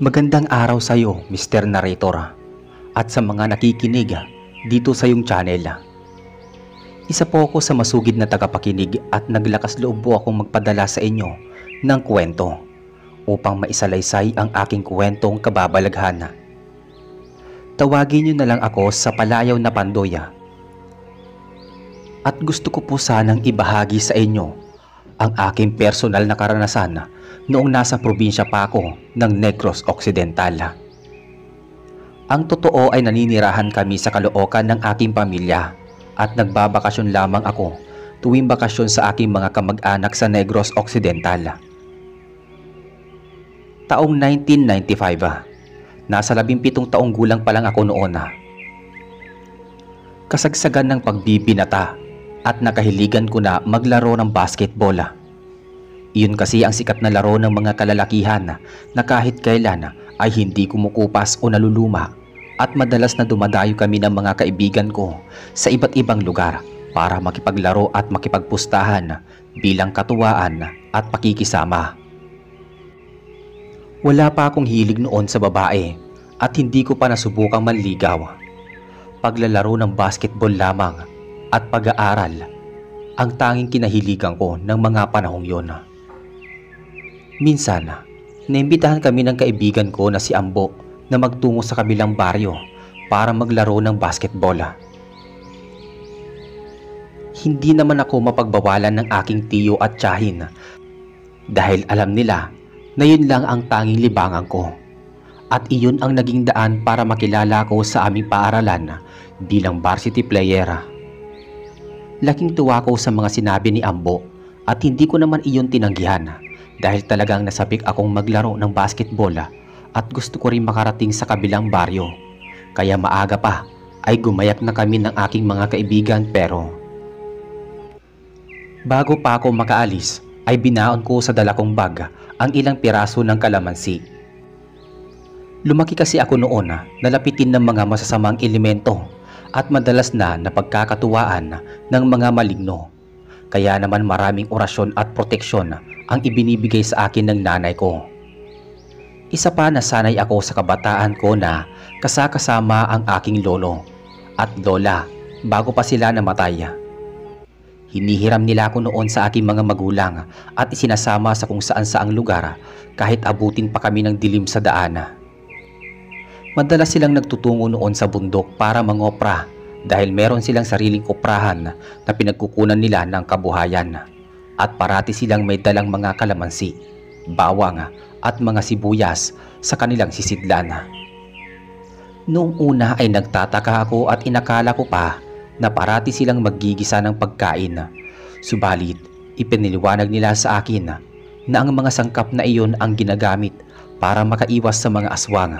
Magandang araw sa iyo, Mr. Narrator, at sa mga nakikinig dito sa iyong channel. Isa po ako sa masugid na tagapakinig at naglakas loob po akong magpadala sa inyo ng kwento upang maisalaysay ang aking kwentong kababalaghan. Tawagin niyo na lang ako sa palayaw na Pandoya. At gusto ko po sanang ibahagi sa inyo ang aking personal na karanasan noong nasa probinsya pa ako ng Negros Occidental. Ang totoo ay naninirahan kami sa Caloocan ng aking pamilya at nagbabakasyon lamang ako tuwing bakasyon sa aking mga kamag-anak sa Negros Occidental. Taong 1995, nasa 17 taong gulang pa lang ako noon. Kasagsagan ng pagbibinata at nakahiligan ko na maglaro ng basketball. Iyon kasi ang sikat na laro ng mga kalalakihan na kahit kailan ay hindi kumukupas o naluluma, at madalas na dumadayo kami ng mga kaibigan ko sa iba't ibang lugar para makipaglaro at makipagpustahan bilang katuwaan at pakikisama. Wala pa akong hilig noon sa babae at hindi ko pa nasubukang manligaw. Paglalaro ng basketball lamang at pag-aaral ang tanging kinahiligan ko ng mga panahong yon. Minsan, naimbitahan kami ng kaibigan ko na si Ambo na magtungo sa kabilang baryo para maglaro ng basketball. Hindi naman ako mapagbawalan ng aking tiyo at tiyahin dahil alam nila na yun lang ang tanging libangan ko, at iyon ang naging daan para makilala ko sa aming paaralan bilang varsity player. Laking tuwa ko sa mga sinabi ni Ambo at hindi ko naman iyon tinanggihan dahil talagang nasabik akong maglaro ng basketball at gusto ko rin makarating sa kabilang baryo. Kaya maaga pa ay gumayak na kami ng aking mga kaibigan, pero bago pa ako makaalis ay binaon ko sa dala kong bag ang ilang piraso ng kalamansi. Lumaki kasi ako noon na nalapitin ng mga masasamang elemento at madalas na napagkakatuwaan ng mga maligno. Kaya naman maraming orasyon at proteksyon ang ibinibigay sa akin ng nanay ko. Isa pa, nasanay ako sa kabataan ko na kasama ang aking lolo at lola bago pa sila namatay. Hinihiram nila ako noon sa aking mga magulang at isinasama sa kung saan saang lugar kahit abutin pa kami ng dilim sa daan. Madalas silang nagtutungo noon sa bundok para mangopra dahil meron silang sariling oprahan na pinagkukunan nila ng kabuhayan, at parati silang may dalang mga kalamansi, bawang at mga sibuyas sa kanilang sisidlan. Noong una ay nagtataka ako at inakala ko pa na parati silang maggigisa ng pagkain, subalit ipiniliwanag nila sa akin na ang mga sangkap na iyon ang ginagamit para makaiwas sa mga aswang.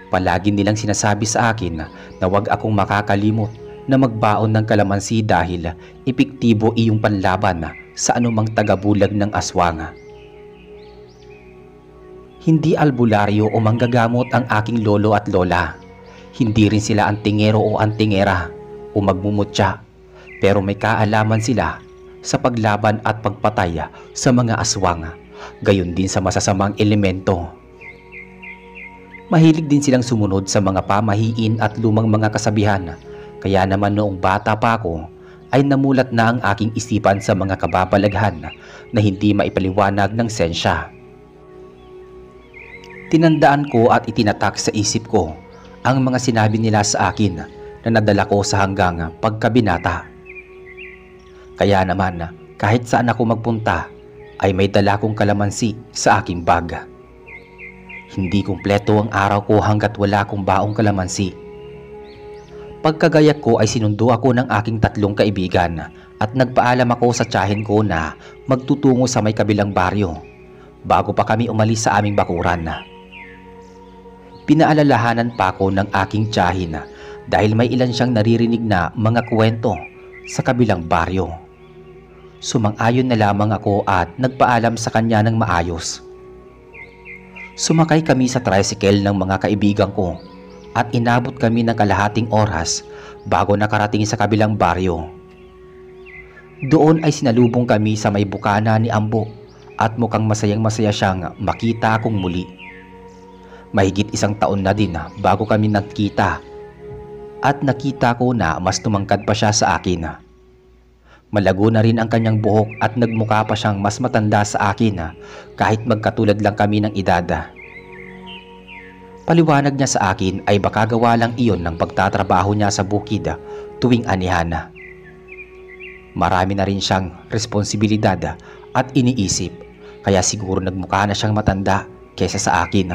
Palagi nilang sinasabi sa akin na huwag akong makakalimot na magbaon ng kalamansi dahil epektibo iyong panlaban sa anumang tagabulag ng aswang. Hindi albularyo o manggagamot ang aking lolo at lola. Hindi rin sila antingero o antingera o magmumutya, pero may kaalaman sila sa paglaban at pagpatay sa mga aswang, gayon din sa masasamang elemento. Mahilig din silang sumunod sa mga pamahiin at lumang mga kasabihan, kaya naman noong bata pa ako ay namulat na ang aking isipan sa mga kababalaghan na hindi maipaliwanag ng sensya. Tinandaan ko at itinatak sa isip ko ang mga sinabi nila sa akin na nadala ko sa hanggang pagkabinata. Kaya naman kahit saan ako magpunta ay may dala kong kalamansi sa aking bag. Hindi kumpleto ang araw ko hanggat wala akong baong kalamansi. Pagkagayak ko ay sinundo ako ng aking 3 kaibigan at nagpaalam ako sa tiyahin ko na magtutungo sa may kabilang baryo bago pa kami umalis sa aming bakuran. Pinaalalahanan pa ako ng aking tiyahin dahil may ilan siyang naririnig na mga kwento sa kabilang baryo. Sumang-ayon na lamang ako at nagpaalam sa kanya ng maayos. Sumakay kami sa tricycle ng mga kaibigan ko at inabot kami ng kalahating oras bago nakarating sa kabilang baryo. Doon ay sinalubong kami sa may bukana ni Ambo at mukhang masayang-masaya siyang makita akong muli. Mahigit 1 taon na din bago kami nagkita at nakita ko na mas tumangkad pa siya sa akin. Malago na rin ang kanyang buhok at nagmukha pa siyang mas matanda sa akin kahit magkatulad lang kami ng edad. Paliwanag niya sa akin ay baka gawa lang iyon ng pagtatrabaho niya sa bukid tuwing anihan. Marami na rin siyang responsibilidad at iniisip kaya siguro nagmukha na siyang matanda kaysa sa akin.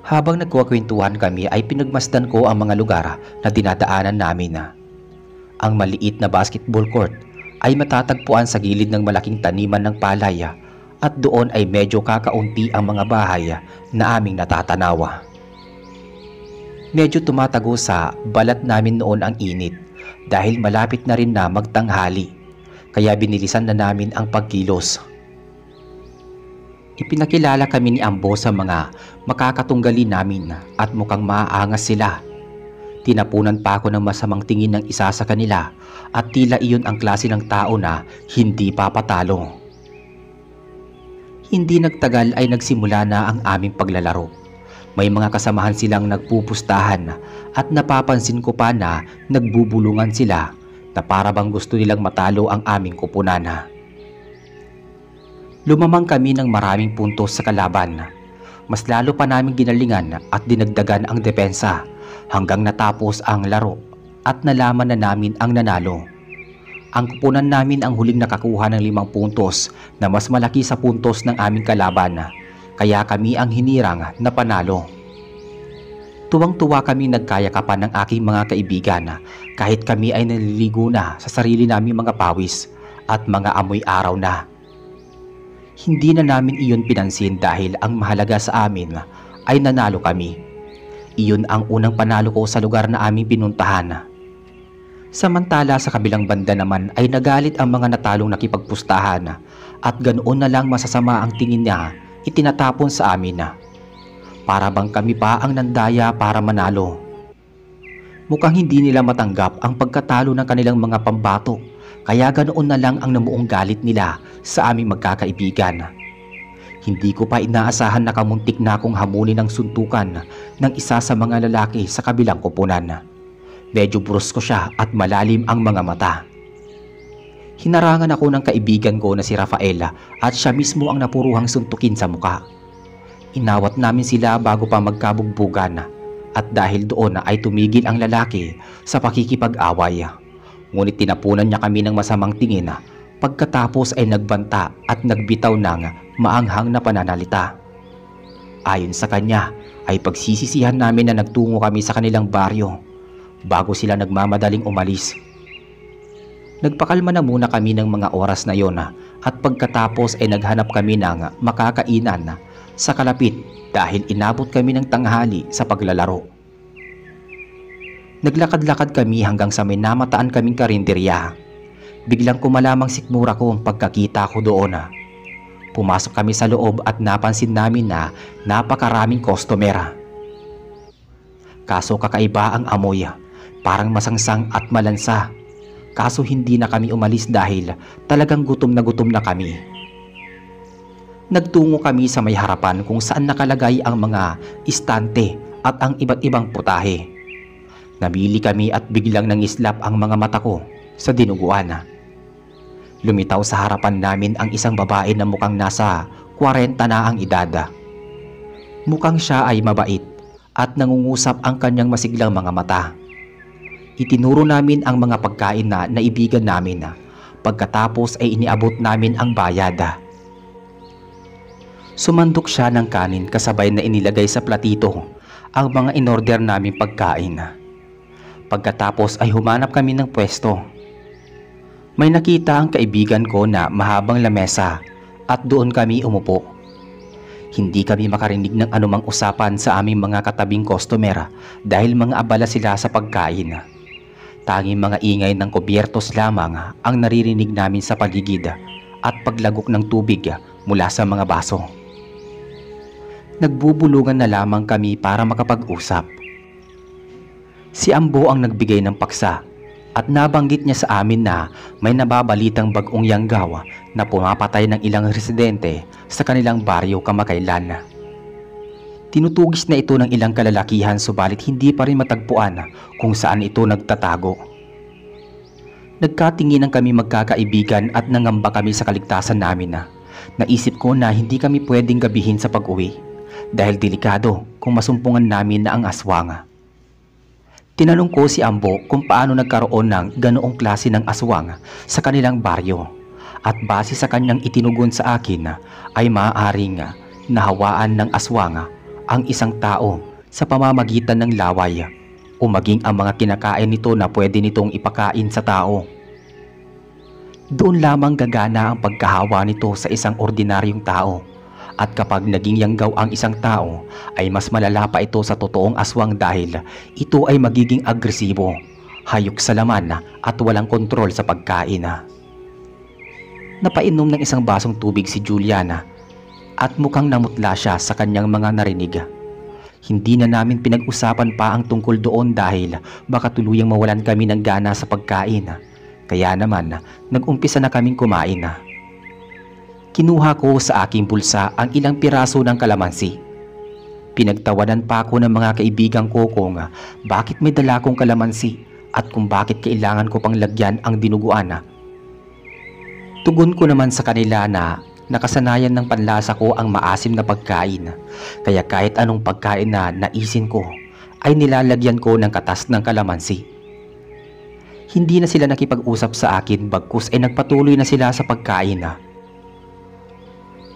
Habang nagkukwentuhan kami ay pinagmasdan ko ang mga lugar na dinadaanan namin. Ang maliit na basketball court ay matatagpuan sa gilid ng malaking taniman ng palay at doon ay medyo kakaunti ang mga bahay na aming natatanawa. Medyo tumatago sa balat namin noon ang init dahil malapit na rin na magtanghali kaya binilisan na namin ang pagkilos. Ipinakilala kami ni Ambo sa mga makakatunggali namin at mukhang maaangas sila. Tinapunan pa ako ng masamang tingin ng isa sa kanila at tila iyon ang klase ng tao na hindi papatalo. Hindi nagtagal ay nagsimula na ang aming paglalaro. May mga kasamahan silang nagpupustahan at napapansin ko pa na nagbubulungan sila na para bang gusto nilang matalo ang aming kupunan. Lumamang kami ng maraming puntos sa kalaban. Mas lalo pa namin ginalingan at dinagdagan ang depensa hanggang natapos ang laro at nalaman na namin ang nanalo. Ang kupunan namin ang huling nakakuha ng 5 puntos na mas malaki sa puntos ng aming kalaban, kaya kami ang hinirang na panalo. Tuwang-tuwa kami nagkayakapan ng aking mga kaibigan kahit kami ay naliligo na sa sarili naming mga pawis at mga amoy araw na. Hindi na namin iyon pinansin dahil ang mahalaga sa amin ay nanalo kami. Iyon ang unang panalo ko sa lugar na aming pinuntahan. Samantala sa kabilang banda naman ay nagalit ang mga natalong nakipagpustahan at ganoon na lang masasama ang tingin niya itinatapon sa amin. Para bang kami pa ang nandaya para manalo. Mukhang hindi nila matanggap ang pagkatalo ng kanilang mga pambato kaya ganoon na lang ang namuong galit nila sa aming magkakaibigan. Hindi ko pa inaasahan na kamuntik na akong hamunin ng suntukan ng isa sa mga lalaki sa kabilang kupunan. Medyo brusko siya at malalim ang mga mata. Hinarangan ako ng kaibigan ko na si Rafaela at siya mismo ang napuruhang suntukin sa muka. Inawat namin sila bago pa magkabugbugan at dahil doon ay tumigil ang lalaki sa pakikipag-away. Ngunit tinapunan niya kami ng masamang tingin pagkatapos ay nagbanta at nagbitaw ng maanghang na pananalita. Ayon sa kanya ay pagsisisihan namin na nagtungo kami sa kanilang baryo bago sila nagmamadaling umalis. Nagpakalma na muna kami ng mga oras na yon at pagkatapos ay naghanap kami ng makakainan sa kalapit dahil inabot kami ng tanghali sa paglalaro. Naglakad-lakad kami hanggang sa may namataan kaming karinderya. Biglang kumalamang sikmura ko ang pagkakita ko doon. Pumasok kami sa loob at napansin namin na napakaraming customer. Kaso kakaiba ang amoy, parang masangsang at malansa. Kaso hindi na kami umalis dahil talagang gutom na kami. Nagtungo kami sa may harapan kung saan nakalagay ang mga istante at ang iba't ibang putahe. Nabili kami at biglang nangislap ang mga mata ko sa dinuguan. Lumitaw sa harapan namin ang isang babae na mukhang nasa 40 na ang edad. Mukhang siya ay mabait at nangungusap ang kanyang masiglang mga mata. Itinuro namin ang mga pagkain na naibigan namin. Pagkatapos ay iniabot namin ang bayad. Sumandok siya ng kanin kasabay na inilagay sa platito ang mga inorder naming pagkain. Pagkatapos ay humanap kami ng pwesto. May nakita ang kaibigan ko na mahabang lamesa at doon kami umupo. Hindi kami makarinig ng anumang usapan sa aming mga katabing customer dahil mga abala sila sa pagkain. Tanging mga ingay ng kubyertos lamang ang naririnig namin sa paligid at paglagok ng tubig mula sa mga baso. Nagbubulungan na lamang kami para makapag-usap. Si Ambo ang nagbigay ng paksa at nabanggit niya sa amin na may nababalitang bagong yanggaw na pumapatay ng ilang residente sa kanilang baryo kamakailan. Tinutugis na ito ng ilang kalalakihan subalit hindi pa rin matagpuan kung saan ito nagtatago. Nagkatinginan kami magkakaibigan at nangamba kami sa kaligtasan namin na. Naisip ko na hindi kami pwedeng gabihin sa pag-uwi dahil delikado kung masumpungan namin na ang aswang. Tinanong ko si Ambo kung paano nagkaroon ng ganoong klase ng aswang sa kanilang baryo at base sa kanyang itinugon sa akin ay maaaring nahawaan ng aswang ang isang tao sa pamamagitan ng laway o maging ang mga kinakain nito na pwede nitong ipakain sa tao. Doon lamang gagana ang pagkahawa nito sa isang ordinaryong tao at kapag naging yanggaw ang isang tao ay mas malala pa ito sa totoong aswang dahil ito ay magiging agresibo, hayok sa laman at walang kontrol sa pagkain. Napainom ng isang basong tubig si Juliana at mukhang namutla siya sa kanyang mga narinig. Hindi na namin pinag-usapan pa ang tungkol doon dahil baka tuluyang mawalan kami ng gana sa pagkain. Kaya naman, nag-umpisa na kaming kumain. Kinuha ko sa aking bulsa ang ilang piraso ng kalamansi. Pinagtawanan pa ako ng mga kaibigan ko kung bakit may dala kong kalamansi at kung bakit kailangan ko pang lagyan ang dinuguan. Tugon ko naman sa kanila na nakasanayan ng panlasa ko ang maasim na pagkain, kaya kahit anong pagkain na naisin ko ay nilalagyan ko ng katas ng kalamansi. Hindi na sila nakipag-usap sa akin bagkus ay nagpatuloy na sila sa pagkain.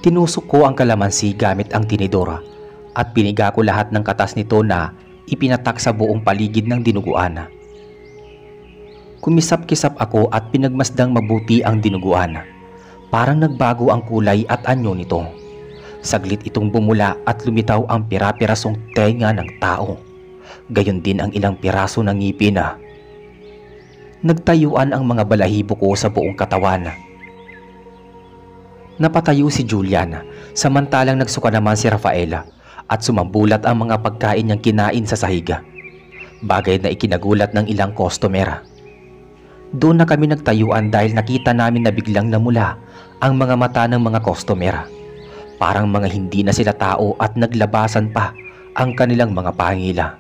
Tinusok ko ang kalamansi gamit ang tinidor at piniga ko lahat ng katas nito na ipinatak sa buong paligid ng dinuguan. Kumisap-kisap ako at pinagmasdang mabuti ang dinuguan. Parang nagbago ang kulay at anyo nito. Saglit itong bumula at lumitaw ang pira-pirasong tenga ng tao. Gayon din ang ilang piraso ng ngipin. Nagtayuan ang mga balahibo ko sa buong katawan. Napatayo si Julian, samantalang nagsuka naman si Rafaela at sumambulat ang mga pagkain niyang kinain sa sahiga. Bagay na ikinagulat ng ilang customer. Doon na kami nagtayuan dahil nakita namin na biglang namula ang mga mata ng mga customer. Parang mga hindi na sila tao at naglabasan pa ang kanilang mga pangila.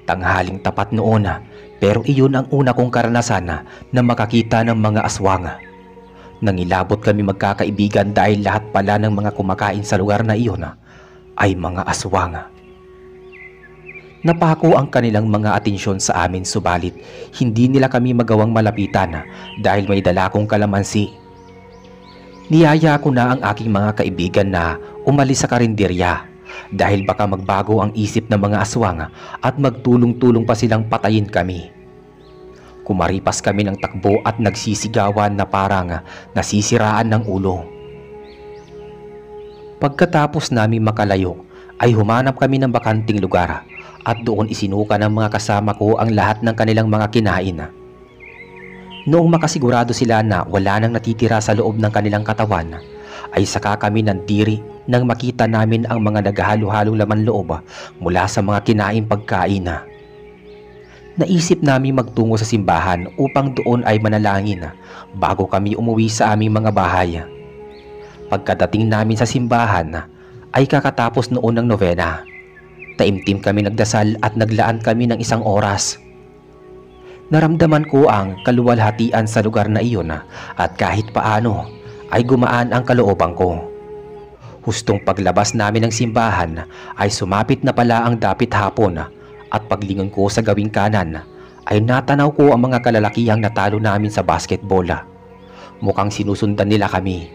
Tanghaling tapat noon pero iyon ang una kong karanasan na makakita ng mga aswang. Nangilabot kami magkakaibigan dahil lahat pala ng mga kumakain sa lugar na iyon ay mga aswang. Napako ang kanilang mga atensyon sa amin subalit hindi nila kami magawang malapitan dahil may dala kong kalamansi. Niyaya ko na ang aking mga kaibigan na umalis sa karinderya dahil baka magbago ang isip ng mga aswang at magtulong-tulong pa silang patayin kami. Kumaripas kami ng takbo at nagsisigawan na parang nasisiraan ng ulo. Pagkatapos namin makalayo ay humanap kami ng bakanting lugar at doon isinuka ng mga kasama ko ang lahat ng kanilang mga kinain. Noong makasigurado sila na wala nang natitira sa loob ng kanilang katawan, ay saka kami nandiri nang makita namin ang mga naghahalo-halong laman loob mula sa mga kinaing pagkain. Naisip namin magtungo sa simbahan upang doon ay manalangin bago kami umuwi sa aming mga bahay. Pagkadating namin sa simbahan ay kakatapos noon ng nobena. Taimtim kami nagdasal at naglaan kami ng 1 oras. Naramdaman ko ang kaluwalhatian sa lugar na iyon at kahit paano ay gumaan ang kalooban ko. Hustong paglabas namin ng simbahan ay sumapit na pala ang dapit hapon at paglingon ko sa gawing kanan ay natanaw ko ang mga kalalakihang natalo namin sa basketball. Mukhang sinusundan nila kami.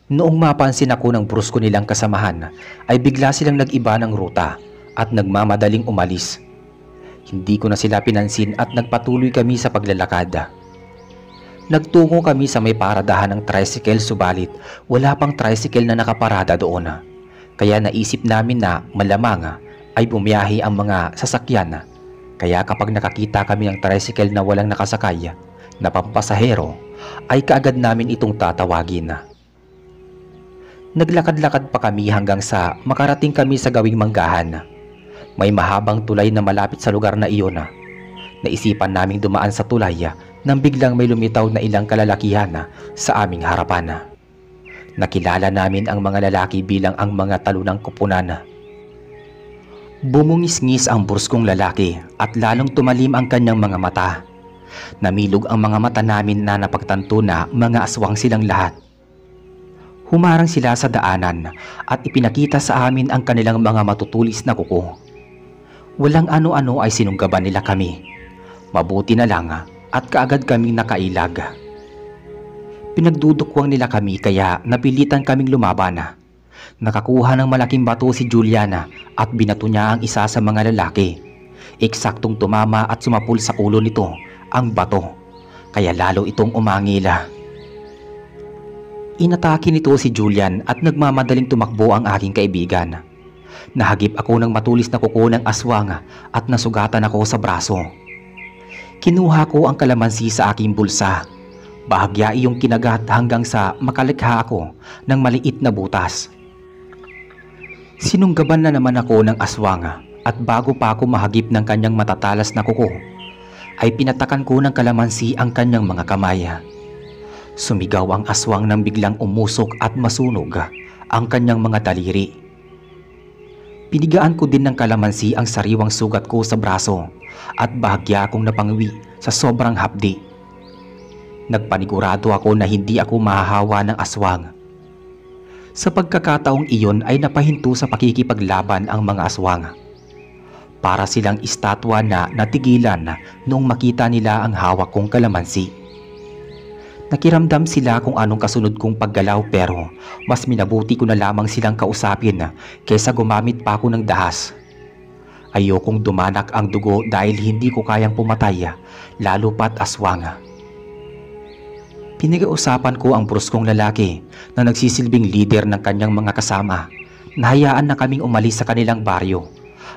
Noong mapansin ako ng brusko nilang kasamahan ay bigla silang nag-iba ng ruta at nagmamadaling umalis. Hindi ko na sila pinansin at nagpatuloy kami sa paglalakad. Nagtungo kami sa may paradahan ng tricycle subalit wala pang tricycle na nakaparada doon. Kaya naisip namin na malamang ay bumiyahe ang mga sasakyan. Kaya kapag nakakita kami ng tricycle na walang nakasakay na pampasahero ay kaagad namin itong tatawagin. Naglakad-lakad pa kami hanggang sa makarating kami sa gawing manggahan. May mahabang tulay na malapit sa lugar na iyon. Naisipan naming dumaan sa tulay nang biglang may lumitaw na ilang kalalakihan sa aming harapan. Nakilala namin ang mga lalaki bilang ang mga talunang kupunan. Bumungis-ngis ang bruskong lalaki at lalong tumalim ang kanyang mga mata. Namilog ang mga mata namin na napagtanto na mga aswang silang lahat. Humarang sila sa daanan at ipinakita sa amin ang kanilang mga matutulis na kuko. Walang ano-ano ay sinunggaban nila kami. Mabuti na lang at kaagad kaming nakailag. Pinagdudukwang nila kami kaya napilitan kaming lumaban. Nakakuha ng malaking bato si Juliana at binato niya ang isa sa mga lalaki. Eksaktong tumama at sumapul sa ulo nito ang bato, kaya lalo itong umangila. Inatake nito si Julian at nagmamadaling tumakbo ang aking kaibigan. Nahagip ako ng matulis na kuko ng aswang at nasugatan ako sa braso. Kinuha ko ang kalamansi sa aking bulsa. Bahagya iyong kinagat hanggang sa makalikha ako ng maliit na butas. Sinunggaban na naman ako ng aswang at bago pa ako mahagip ng kanyang matatalas na kuko, ay pinatakan ko ng kalamansi ang kanyang mga kamay. Sumigaw ang aswang nang biglang umusok at masunog ang kanyang mga daliri. Pinigaan ko din ng kalamansi ang sariwang sugat ko sa braso at bahagya akong napangwi sa sobrang hapdi. Nagpanigurado ako na hindi ako mahahawa ng aswang. Sa pagkakataong iyon ay napahinto sa pakikipaglaban ang mga aswang. Para silang estatwa na natigilan noong makita nila ang hawak kong kalamansi. Nakiramdam sila kung anong kasunod kong paggalaw pero mas minabuti ko na lamang silang kausapin kaysa gumamit pa ako ng dahas. Ayokong dumanak ang dugo dahil hindi ko kayang pumatay, lalo pat aswang. Pinag-uusapan ko ang bruskong lalaki na nagsisilbing leader ng kanyang mga kasama. Nahayaan na kaming umalis sa kanilang baryo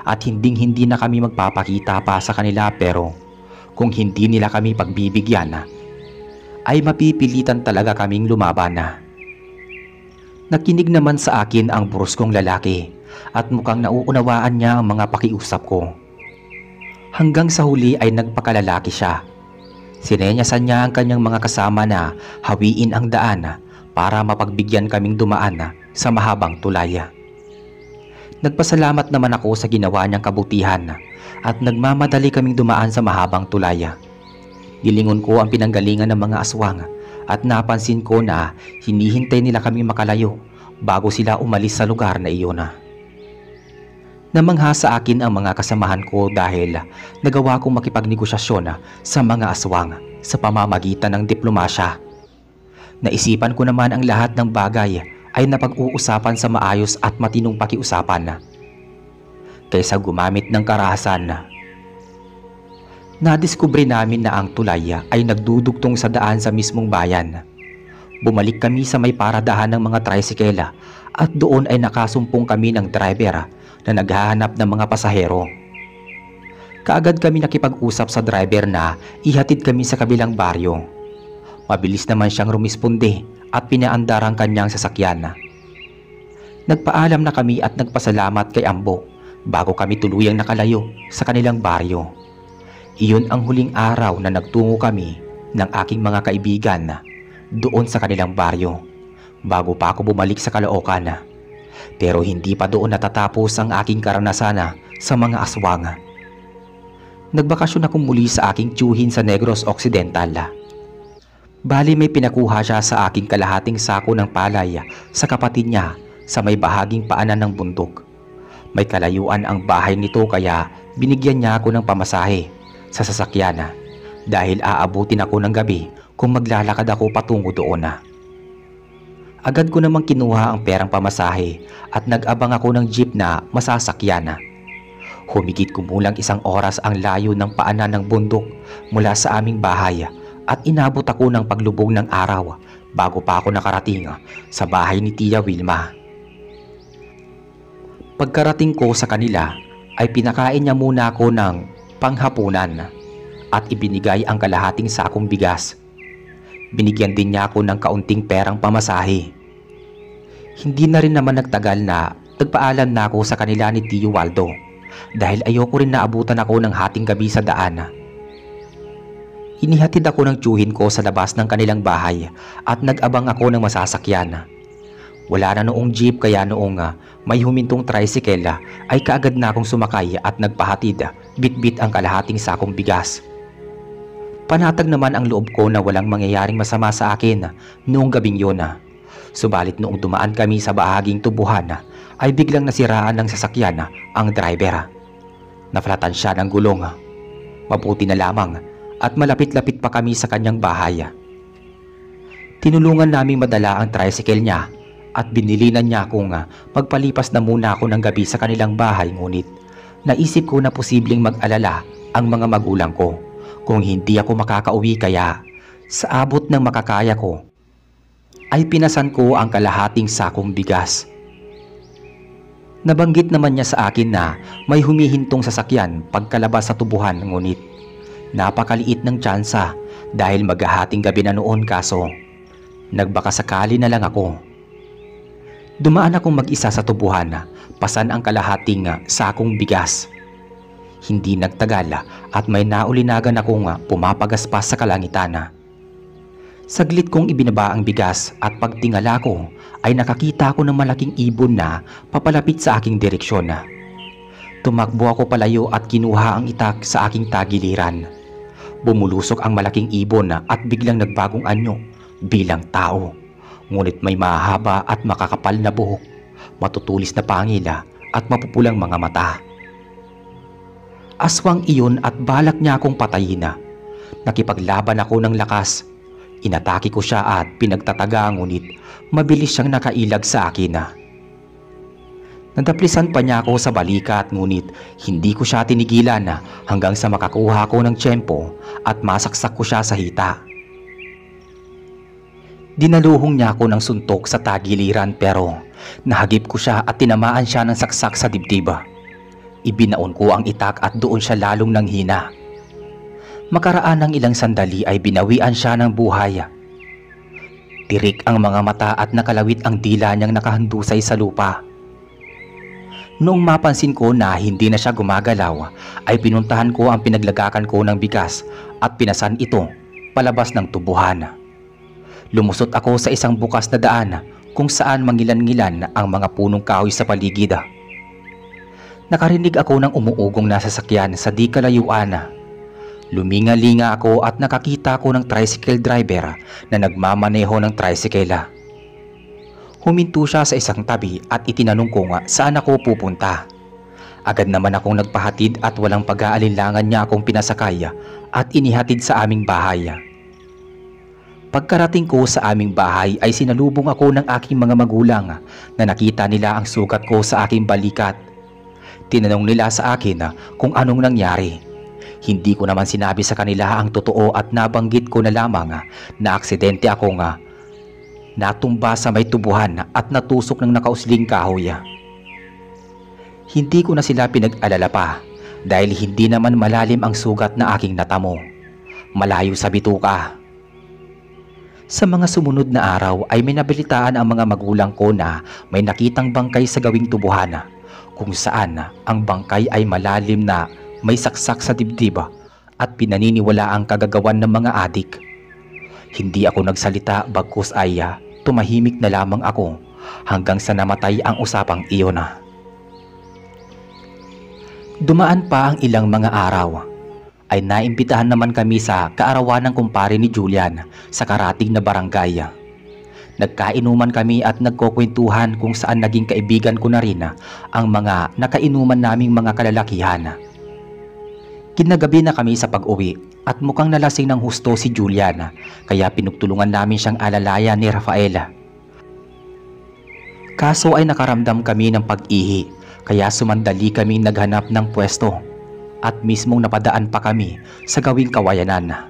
at hinding-hindi na kami magpapakita pa sa kanila pero kung hindi nila kami pagbibigyan ay mapipilitan talaga kaming lumaban. Nakinig naman sa akin ang bruskong lalaki at mukhang nauunawaan niya ang mga pakiusap ko. Hanggang sa huli ay nagpakalalaki siya. Sinenyasan niya ang kanyang mga kasama na hawiin ang daan para mapagbigyan kaming dumaan sa mahabang tulay. Nagpasalamat naman ako sa ginawa niyang kabutihan at nagmamadali kaming dumaan sa mahabang tulay. Nilingon ko ang pinanggalingan ng mga aswang at napansin ko na hinihintay nila kami makalayo bago sila umalis sa lugar na iyon. Namangha sa akin ang mga kasamahan ko dahil nagawa kong makipagnegosasyon sa mga aswang sa pamamagitan ng diplomasya. Naisipan ko naman ang lahat ng bagay ay napag-uusapan sa maayos at matinong pakiusapan kaysa gumamit ng karahasan. Nadiskubre namin na ang tulay ay nagdudugtong sa daan sa mismong bayan. Bumalik kami sa may paradahan ng mga tricycle at doon ay nakasumpong kami ng driver na naghahanap ng mga pasahero. Kaagad kami nakipag-usap sa driver na ihatid kami sa kabilang baryo. Mabilis naman siyang rumisponde at pinaandar ang kanyang sasakyan. Nagpaalam na kami at nagpasalamat kay Ambo bago kami tuluyang nakalayo sa kanilang baryo. Iyon ang huling araw na nagtungo kami ng aking mga kaibigan doon sa kanilang baryo bago pa ako bumalik sa Caloocan. Pero hindi pa doon natatapos ang aking karanasan sa mga aswang. Nagbakasyon akong muli sa aking tiyuhin sa Negros Occidental. Bali may pinakuha siya sa aking kalahating sako ng palay sa kapatid niya sa may bahaging paanan ng bundok. May kalayuan ang bahay nito kaya binigyan niya ako ng pamasahe sa sasakyan dahil aabutin ako ng gabi kung maglalakad ako patungo doon. Agad ko namang kinuha ang perang pamasahe at nag-abang ako ng jeep na masasakyan. Humigit kumulang 1 oras ang layo ng paanan ng bundok mula sa aming bahay at inabot ako ng paglubog ng araw bago pa ako nakarating sa bahay ni Tia Wilma. Pagkarating ko sa kanila ay pinakain niya muna ako ng panghapunan at ibinigay ang kalahating sakong bigas. Binigyan din niya ako ng kaunting perang pamasahe. Hindi na rin naman nagtagal na nagpaalam na ako sa kanila ni Tio Waldo dahil ayoko rin naabutan ako ng hating gabi sa daan. Inihatid ako ng tiyuhin ko sa labas ng kanilang bahay at nag-abang ako ng masasakyan. Wala na noong jeep kaya noong may humintong tricycle ay kaagad na akong sumakay at nagpahatid bitbit ang kalahating sakong bigas. Panatag naman ang loob ko na walang mangyayaring masama sa akin noong gabing yun. Subalit noong dumaan kami sa bahaging tubuhan ay biglang nasiraan ng sasakyan ang driver. Naflatan siya ng gulong. Mabuti na lamang at malapit-lapit pa kami sa kanyang bahay. Tinulungan naming madala ang tricycle niya at binilinan niya akong magpalipas na muna ako ng gabi sa kanilang bahay, ngunit naisip ko na posibleng mag-alala ang mga magulang ko kung hindi ako makakauwi, kaya sa abot ng makakaya ko ay pinasan ko ang kalahating sakong bigas. Nabanggit naman niya sa akin na may humihintong sasakyan pagkalabas sa tubuhan, ngunit napakaliit ng tsansa dahil maghahating gabi na noon, kaso nagbaka sakali na lang ako. Dumaan akong mag-isa sa tubuhan, pasan ang kalahating sakong bigas. Hindi nagtagal at may naulinagan akong pumapagaspas sa kalangitan. Saglit kong ibinaba ang bigas at pagtingala ko ay nakakita ko ng malaking ibon na papalapit sa aking direksyon. Tumakbo ako palayo at kinuha ang itak sa aking tagiliran. Bumulusok ang malaking ibon at biglang nagbagong anyo bilang tao, ngunit may mahaba at makakapal na buhok, matutulis na pangila at mapupulang mga mata. Aswang iyon at balak niya akong patayin. Nakipaglaban ako ng lakas. Inatake ko siya at pinagtataga, ngunit mabilis siyang nakailag sa akin. Nadaplisan pa niya ako sa balikat, ngunit hindi ko siya tinigilan hanggang sa makakuha ko ng tiyempo at masaksak ko siya sa hita. Dinaluhong niya ako ng suntok sa tagiliran, pero nahagip ko siya at tinamaan siya ng saksak sa dibdib. Ibinaon ko ang itak at doon siya lalong nanghina. Makaraan ng ilang sandali ay binawian siya ng buhay. Tirik ang mga mata at nakalawit ang dila niyang nakahandusay sa lupa. Noong mapansin ko na hindi na siya gumagalaw, ay pinuntahan ko ang pinaglagakan ko ng bigas at pinasan ito palabas ng tubuhan. Lumusot ako sa isang bukas na daan kung saan mangilan-ngilan ang mga punong kahoy sa paligid. Nakarinig ako ng umuugong na sasakyan sa di kalayuan. Luminga-linga ako at nakakita ko ng tricycle driver na nagmamaneho ng tricycle. Huminto siya sa isang tabi at itinanong ko saan ako pupunta. Agad naman akong nagpahatid at walang pag-aalinlangan niya akong pinasakay at inihatid sa aming bahay. Pagkarating ko sa aming bahay ay sinalubong ako ng aking mga magulang na nakita nila ang sugat ko sa aking balikat. Tinanong nila sa akin kung anong nangyari. Hindi ko naman sinabi sa kanila ang totoo at nabanggit ko na lamang na aksidente ako natumba sa may tubuhan at natusok ng nakausling kahoy. Hindi ko na sila pinag-alala pa dahil hindi naman malalim ang sugat na aking natamo. Malayo sa bituka. Sa mga sumunod na araw ay may nabalitaan ang mga magulang ko na may nakitang bangkay sa gawing tubuhan, kung saan ang bangkay ay malalim na may saksak sa dibdib at pinaniniwala ang kagagawan ng mga adik. Hindi ako nagsalita, bagkus ay tumahimik na lamang ako hanggang sa namatay ang usapang iyon. Dumaan pa ang ilang mga araw ay naimbitahan naman kami sa kaarawan ng kumpare ni Julian sa karating na barangay. Nagkainuman kami at nagkukwentuhan kung saan naging kaibigan ko na rin ang mga nakainuman naming mga kalalakihan. Kinagabi na kami sa pag-uwi at mukhang nalasing ng husto si Julian, kaya pinagtulungan namin siyang alalayan ni Rafael. Kaso ay nakaramdam kami ng pag-ihi, kaya sumandali kaming naghanap ng pwesto at mismong napadaan pa kami sa gawing kawayanan.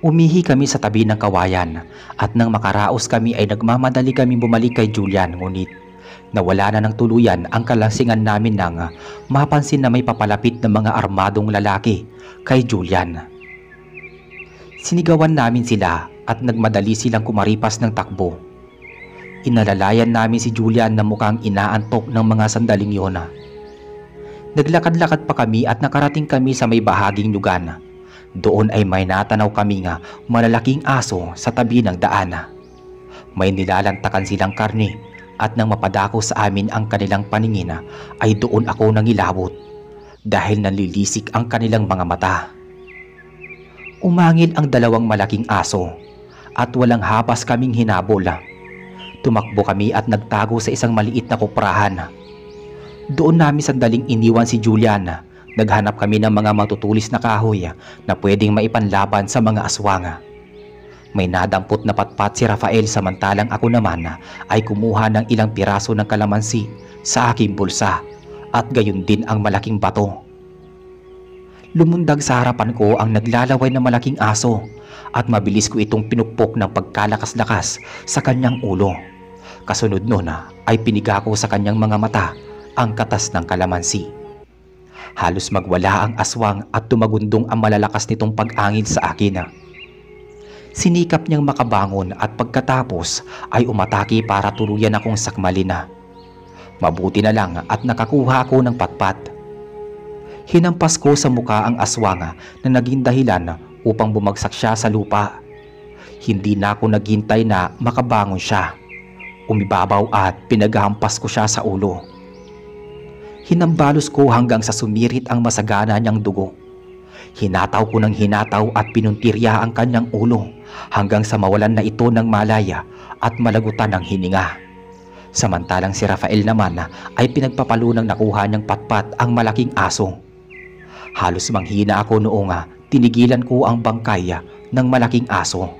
Umihi kami sa tabi ng kawayan at nang makaraos kami ay nagmamadali kaming bumalik kay Julian, ngunit nawala na ng tuluyan ang kalasingan namin nang mapansin na may papalapit na mga armadong lalaki kay Julian. Sinigawan namin sila at nagmadali silang kumaripas ng takbo. Inalalayan namin si Julian na mukhang inaantok ng mga sandaling yun. Naglakad-lakad pa kami at nakarating kami sa may bahaging lugar. Doon ay may natanaw kami malalaking aso sa tabi ng daan. May nilalantakan silang karne at nang mapadako sa amin ang kanilang paningin ay doon ako nangilabot dahil nanlilisik ang kanilang mga mata. Umangil ang dalawang malaking aso at walang hapas kaming hinabol. Tumakbo kami at nagtago sa isang maliit na kuprahan. Doon namin sandaling iniwan si Julian. Naghanap kami ng mga matutulis na kahoy na pwedeng maipanlaban sa mga aswang. May nadampot na patpat si Rafael samantalang ako naman ay kumuha ng ilang piraso ng kalamansi sa aking bulsa at gayon din ang malaking bato. Lumundag sa harapan ko ang naglalaway na malaking aso at mabilis ko itong pinukpok ng pagkalakas-lakas sa kanyang ulo. Kasunod nun ay piniga ko sa kanyang mga mata ang katas ng kalamansi. Halos magwala ang aswang at tumagundong ang malalakas nitong pag-angil sa akin. Sinikap niyang makabangon at pagkatapos ay umatake para tuluyan akong sakmalin. Mabuti na lang at nakakuha ako ng patpat. Hinampas ko sa muka ang aswang na naging dahilan upang bumagsak siya sa lupa. Hindi na ako naghintay na makabangon siya. Umibabaw at pinaghampas ko siya sa ulo. Hinambalos ko hanggang sa sumirit ang masagana niyang dugo. Hinataw ko ng hinataw at pinuntirya ang kanyang ulo hanggang sa mawalan na ito ng malaya at malagutan ng hininga. Samantalang si Rafael naman ay pinagpapalo ng nakuha niyang patpat ang malaking aso. Halos manghina ako noong tinigilan ko ang bangkay ng malaking aso.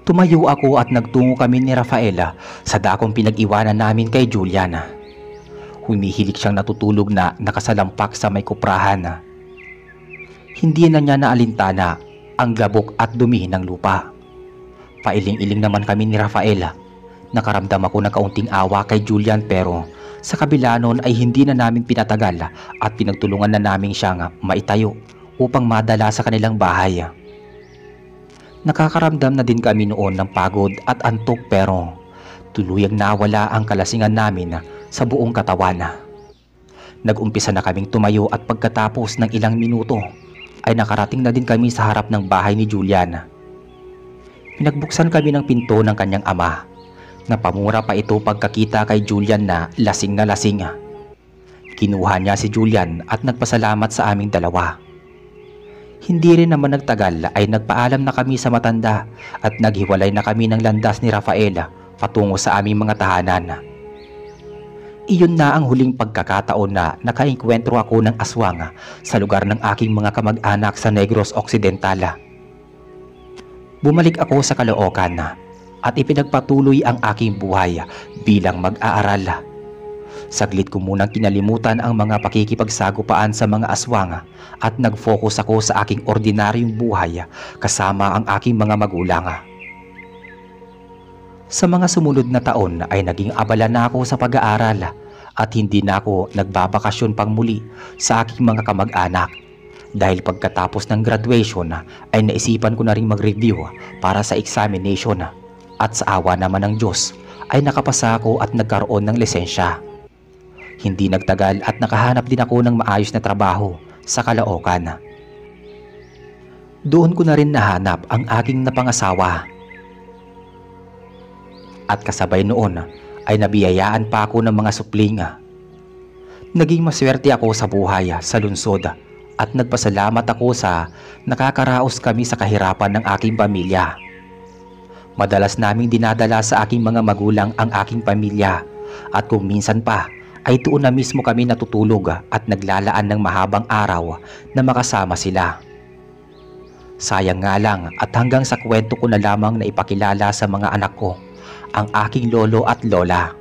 Tumayo ako at nagtungo kami ni Rafaela sa dakong pinag-iwanan namin kay Juliana. Humihilik siyang natutulog na nakasalampak sa may kuprahan. Hindi na niya naalintana ang gabok at dumi ng lupa. Pailing-iling naman kami ni Rafaela. Nakaramdam ako ng kaunting awa kay Julian pero sa kabila noon ay hindi na namin pinatagal at pinagtulungan na namin siyang maitayo upang madala sa kanilang bahay. Nakakaramdam na din kami noon ng pagod at antok pero tuluyang nawala ang kalasingan namin sa buong katawan. Nag-umpisa na kaming tumayo at pagkatapos ng ilang minuto ay nakarating na din kami sa harap ng bahay ni Julian. Pinagbuksan kami ng pinto ng kanyang ama. Napamura pa ito pagkakita kay Julian na lasing na lasing. Kinuha niya si Julian at nagpasalamat sa aming dalawa. Hindi rin naman nagtagal ay nagpaalam na kami sa matanda at naghiwalay na kami ng landas ni Rafaela patungo sa aming mga tahanan. Iyon na ang huling pagkakataon na nakaengkwentro ako ng aswang sa lugar ng aking mga kamag-anak sa Negros Occidental. Bumalik ako sa Caloocan at ipinagpatuloy ang aking buhay bilang mag-aaral. Saglit ko munang kinalimutan ang mga pakikipagsagupaan sa mga aswang at nag-focus ako sa aking ordinaryong buhay kasama ang aking mga magulang. Sa mga sumunod na taon ay naging abala na ako sa pag-aaral at hindi na ako nagbabakasyon pang muli sa aking mga kamag-anak dahil pagkatapos ng graduation ay naisipan ko na rin mag-review para sa examination at sa awa naman ng Diyos ay nakapasa ako at nagkaroon ng lisensya. Hindi nagtagal at nakahanap din ako ng maayos na trabaho sa Caloocan. Doon ko na rin nahanap ang aking napangasawa. At kasabay noon ay nabiyayaan pa ako ng mga supling. Naging maswerte ako sa buhay sa lungsod at nagpasalamat ako sa nakakaraos kami sa kahirapan ng aking pamilya. Madalas naming dinadala sa aking mga magulang ang aking pamilya at kung minsan pa ay doon na mismo kami natutulog at naglalaan ng mahabang araw na makasama sila. Sayang nga lang at hanggang sa kwento ko na lamang na ipakilala sa mga anak ko ang aking lolo at lola.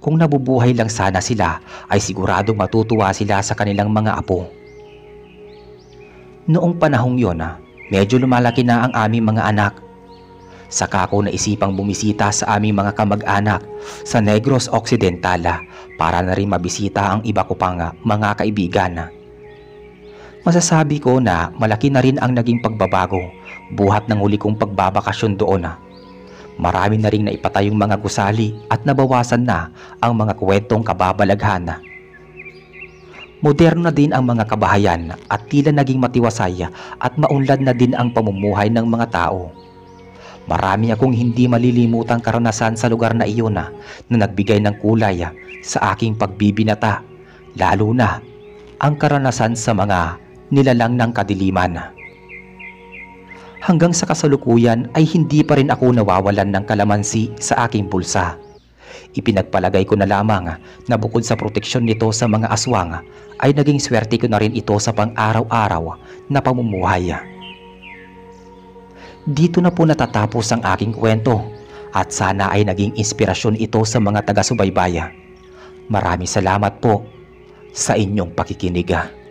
Kung nabubuhay lang sana sila ay siguradong matutuwa sila sa kanilang mga apo. Noong panahong yon, medyo lumalaki na ang aming mga anak. Saka ko naisipang bumisita sa aming mga kamag-anak sa Negros Occidental para na rin mabisita ang iba ko pang mga kaibigan. Masasabi ko na malaki na rin ang naging pagbabago buhat ng huli kong pagbabakasyon doon. Marami na rin naipatayong mga gusali at nabawasan na ang mga kwentong kababalaghan. Moderno na din ang mga kabahayan at tila naging matiwasay at maunlad na din ang pamumuhay ng mga tao. Marami akong hindi malilimutang karanasan sa lugar na iyon na nagbigay ng kulay sa aking pagbibinata, lalo na ang karanasan sa mga nilalang ng kadiliman. Hanggang sa kasalukuyan ay hindi pa rin ako nawawalan ng kalamansi sa aking bulsa. Ipinagpalagay ko na lamang na bukod sa proteksyon nito sa mga aswang ay naging swerte ko na rin ito sa pang-araw-araw na pamumuhay. Dito na po natatapos ang aking kwento at sana ay naging inspirasyon ito sa mga taga-subaybaya. Maraming salamat po sa inyong pakikinig.